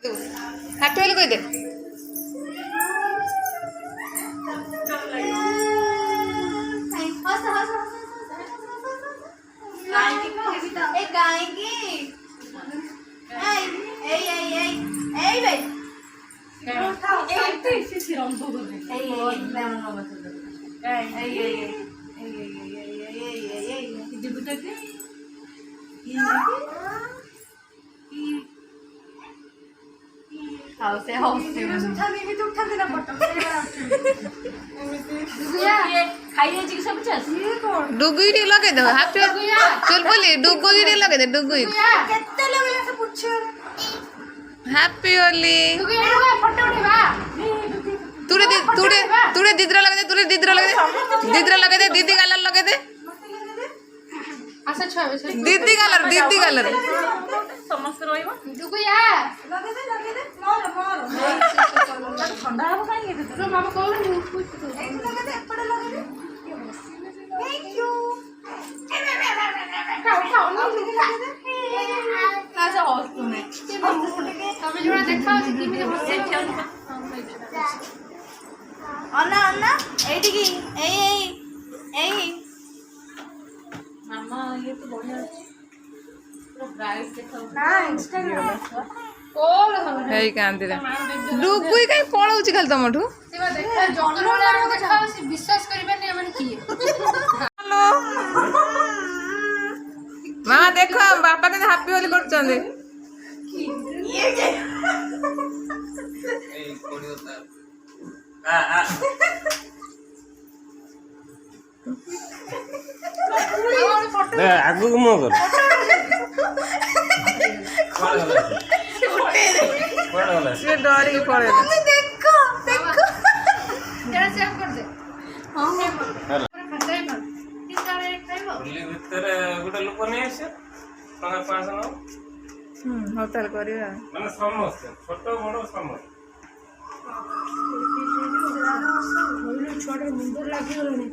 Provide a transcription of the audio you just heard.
Happy ବୋଲି କହିଦେ। से हौसे उठाते ना फोटो खाइए जी सब चस ये कौन डुगुई टी लगे दे हापी चल बोली डुगुई टी लगे दे डुगुई कितने लगे से पूछो हैप्पी होली डुगुई फोटो उठेबा तुड़े दीदरा लगे दे दीदरा लगे दे दीदी गालर लगे दे आशा छुआ दीदी गालर समस्त रहइबो डुगुया लगे दे मोर ठंडा हो काई तो मामा कहू लगे दे एपड़ लगे दे थैंक यू काजा हॉस तुमे तबे जोड़ा देखा कि भी हॉस अन्ना एठी की ए मामा ये तो बढ़िया है पूरा ब्राइट देखा ना इंस्टाग्राम कोल हम हेई कांदिरा डुगुई काई पळौची खाली तमठू सेवा देखा जंगल में देखा से विश्वास करिबे नै माने की हेलो मामा देखो बापा के हैप्पी होली करछंदे ये के ए कोडी होता आ ए आगु को मो कर कोड ये डरी पड़े देखो जरा सेव कर दे हां पूरा फटाई पर तीन सारे खाइबो होली भीतर गुटे लोक नै आसे टका 500 न होटल करिया माने समस्त छोट बड़ समस्त छोटे मुंडर लागी गलनी